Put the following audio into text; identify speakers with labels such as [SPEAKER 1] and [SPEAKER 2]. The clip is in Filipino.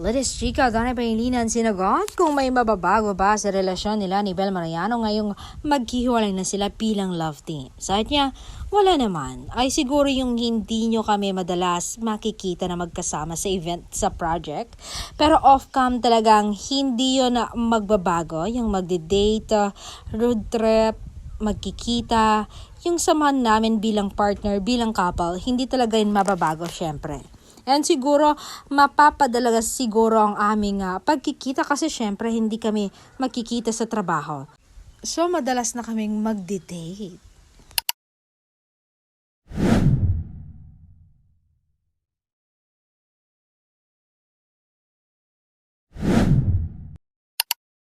[SPEAKER 1] Latest chika, Donna Pailinan sinagot kung may mababago ba sa relasyon nila ni Bel Mariano ngayong maghihiwalay na sila bilang love team. Sabi niya, wala naman. Ay siguro yung hindi nyo kami madalas makikita na magkasama sa event sa project. Pero off-cam talagang hindi yun na magbabago. Yung magde-date, road trip, magkikita, yung samahan namin bilang partner, bilang couple, hindi talaga yun mababago syempre. And siguro, mapapadalaga siguro ang aming pagkikita kasi syempre hindi kami magkikita sa trabaho. So, madalas na kaming magde-date.